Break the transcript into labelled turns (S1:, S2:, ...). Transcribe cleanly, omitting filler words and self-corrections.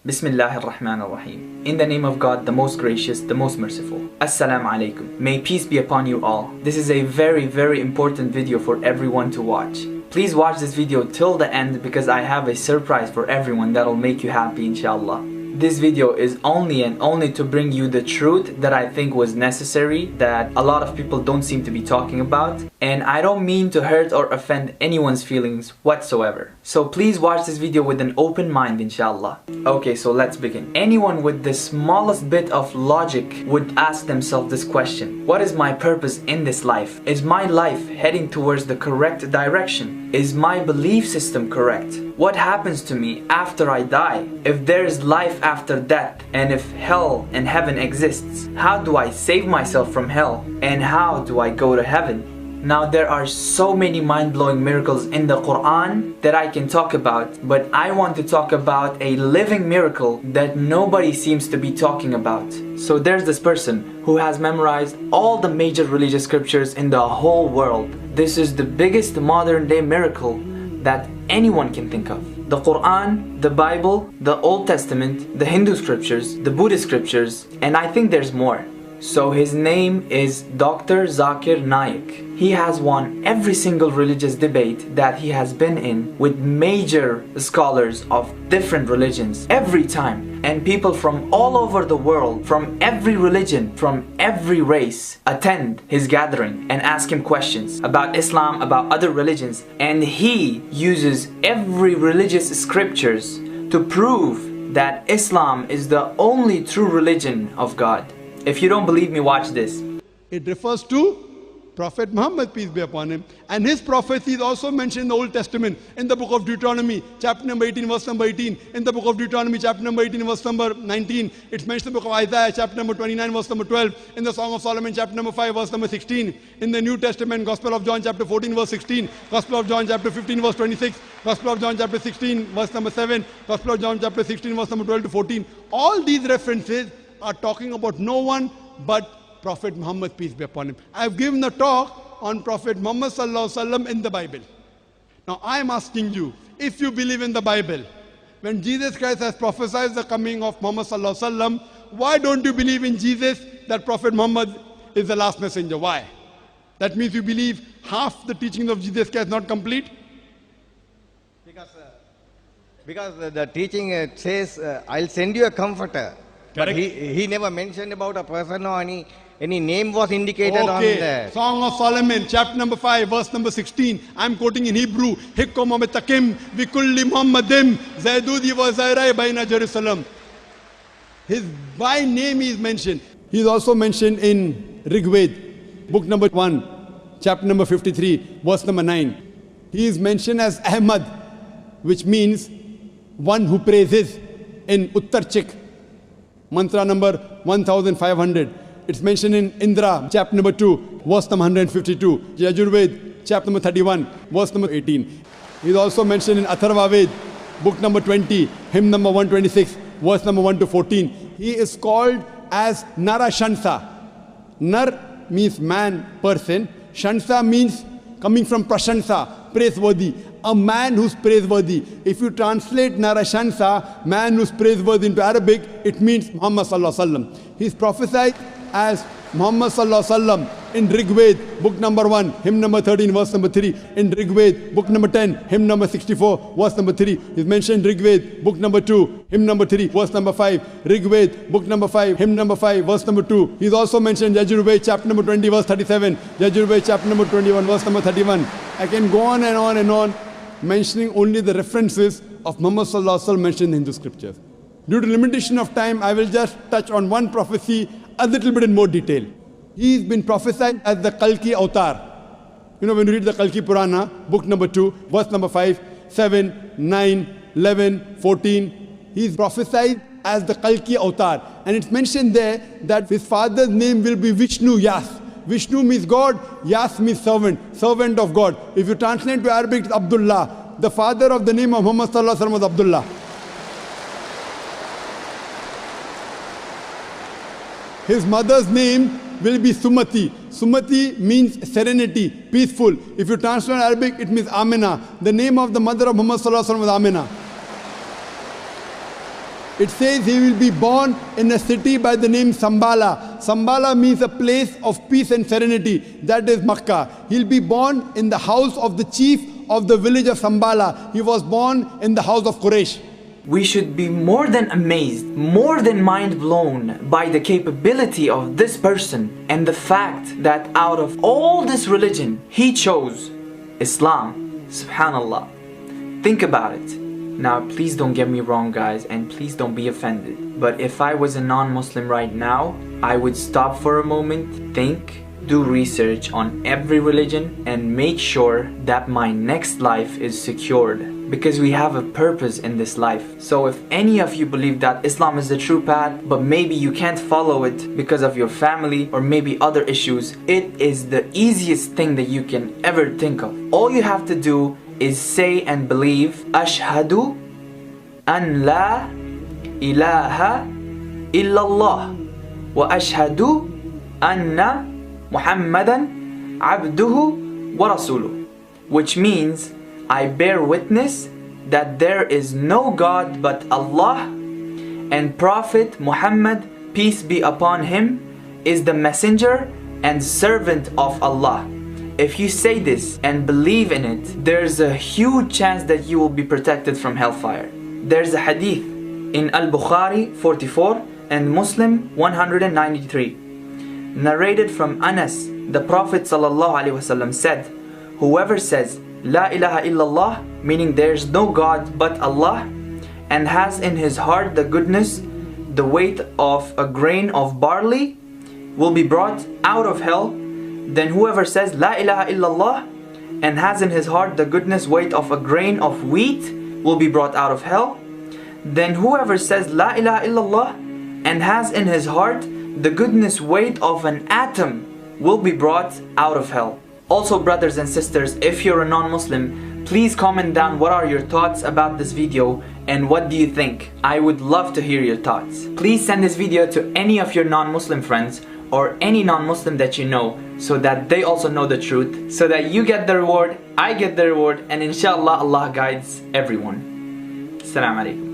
S1: Bismillahir Rahmanir Rahim. In the name of God, the most gracious, the most merciful. Assalamu alaikum. May peace be upon you all. This is a very important video for everyone to watch. Please watch this video till the end because I have a surprise for everyone that'll make you happy, inshallah. This video is only and only to bring you the truth that I think was necessary, that a lot of people don't seem to be talking about, and I don't mean to hurt or offend anyone's feelings whatsoever. So please watch this video with an open mind, inshallah. Okay, so let's begin. Anyone with the smallest bit of logic would ask themselves this question: what is my purpose in this life? Is my life heading towards the correct direction? Is my belief system correct? What happens to me after I die? If there is life after death, and if hell and heaven exists, how do I save myself from hell? And how do I go to heaven? Now there are so many mind-blowing miracles in the Quran that I can talk about, but I want to talk about a living miracle that nobody seems to be talking about. So there's this person who has memorized all the major religious scriptures in the whole world. This is the biggest modern day miracle that anyone can think of. The Quran, the Bible, the Old Testament, the Hindu scriptures, the Buddhist scriptures, and I think there's more. So his name is Dr. Zakir Naik. He has won every single religious debate that he has been in with major scholars of different religions every time. And people from all over the world, from every religion, from every race, attend his gathering and ask him questions about Islam, about other religions. And he uses every religious scriptures to prove that Islam is the only true religion of God. If you don't believe me, watch this.
S2: It refers to Prophet Muhammad, peace be upon him, and his prophecy is also mentioned in the Old Testament, in the book of Deuteronomy, chapter number 18, verse number 18, in the book of Deuteronomy, chapter number 18, verse number 19, it's mentioned in the book of Isaiah, chapter number 29, verse number 12, in the Song of Solomon, chapter number 5, verse number 16, in the New Testament, Gospel of John, chapter 14, verse 16, Gospel of John, chapter 15, verse 26, Gospel of John, chapter 16, verse number 7, Gospel of John, chapter 16, verse number 12 to 14. All these references are talking about no one but Prophet Muhammad, peace be upon him. I have given a talk on Prophet Muhammad sallallahu alaihi wasallam in the Bible. Now I am asking you, if you believe in the Bible, when Jesus Christ has prophesied the coming of Muhammad sallallahu alaihi wasallam, why don't you believe in Jesus, that Prophet Muhammad is the last messenger? Why? That means you believe half the teachings of Jesus Christ not complete?
S3: Because the teaching says, I'll send you a comforter. Correct. But he never mentioned about a person or any name was indicated on the
S2: Song of Solomon, chapter number 5, verse number 16. I'm quoting in Hebrew. Hikkum amitakim vikulli Muhammadim zaidudi wa zairai baina Jerusalem. His by name is mentioned. He is also mentioned in Rigved, book number 1, chapter number 53, verse number 9. He is mentioned as Ahmad, which means one who praises, in Uttarchik, mantra number 1500. It's mentioned in Indra, chapter number 2, verse number 152. Yajurved, chapter number 31, verse number 18. He's also mentioned in Atharva Ved, book number 20, hymn number 126, verse number 1 to 14. He is called as Narashansa. Nar means man, person. Shansa means coming from Prashansa, praiseworthy. A man who's praiseworthy. If you translate Narashansa, man who's praiseworthy, into Arabic, it means Muhammad sallallahu alaihi wasallam. He's prophesied as Muhammad sallallahu alaihi wasallam in Rigved, book number 1, hymn number 13, verse number 3. In Rigved, book number 10, hymn number 64, verse number 3. He's mentioned Rigved, book number 2, hymn number 3, verse number 5. Rigved, book number 5, hymn number 5, verse number 2. He's also mentioned Yajurved, chapter number 20, verse 37. Yajurved, chapter number 21, verse number 31. I can go on and on and on, mentioning only the references of Muhammad sallallahu alaihi wasallam mentioned in Hindu scriptures. Due to limitation of time, I will just touch on one prophecy a little bit in more detail. He's been prophesied as the Kalki Avatar. You know, when you read the Kalki Purana, book number 2, verse number 5, 7, 9, 11, 14, he's prophesied as the Kalki Avatar. And it's mentioned there that his father's name will be Vishnu Yas. Vishnu means God, Yas means servant, servant of God. If you translate to Arabic, it's Abdullah. The father of the name of Muhammad sallallahu alaihi wasallam was Abdullah. His mother's name will be Sumati. Sumati means serenity, peaceful. If you translate Arabic, it means Amina. The name of the mother of Muhammad sallallahu alaihi wasallam was Amina. It says he will be born in a city by the name Sambala. Sambala means a place of peace and serenity. That is Makkah. He'll be born in the house of the chief of the village of Sambala. He was born in the house of Quraysh.
S1: We should be more than amazed, more than mind blown by the capability of this person and the fact that out of all this religion, he chose Islam. Subhanallah. Think about it. Now, please don't get me wrong, guys, and please don't be offended. But if I was a non-Muslim right now, I would stop for a moment, think, do research on every religion, and make sure that my next life is secured. Because we have a purpose in this life. So if any of you believe that Islam is the true path, but maybe you can't follow it because of your family or maybe other issues, it is the easiest thing that you can ever think of. All you have to do is say and believe Ashhadu an la ilaha illallah wa ashhadu anna Muhammadan abduhu wa rasuluh, which means I bear witness that there is no God but Allah, and Prophet Muhammad, peace be upon him, is the messenger and servant of Allah. If you say this and believe in it, there's a huge chance that you will be protected from hellfire. There's a hadith in Al-Bukhari 44 and Muslim 193, narrated from Anas. The Prophet ﷺ said, whoever says La ilaha illallah, meaning there's no God but Allah, and has in his heart the goodness, the weight of a grain of barley, will be brought out of hell. Then whoever says La ilaha illallah and has in his heart the goodness weight of a grain of wheat will be brought out of hell. Then whoever says La ilaha illallah and has in his heart the goodness weight of an atom will be brought out of hell. Also, brothers and sisters, if you're a non-Muslim, please comment down what are your thoughts about this video and what do you think. I would love to hear your thoughts. Please send this video to any of your non-Muslim friends or any non-Muslim that you know, so that they also know the truth, so that you get the reward, I get the reward, and inshallah Allah guides everyone. Assalamu alaikum.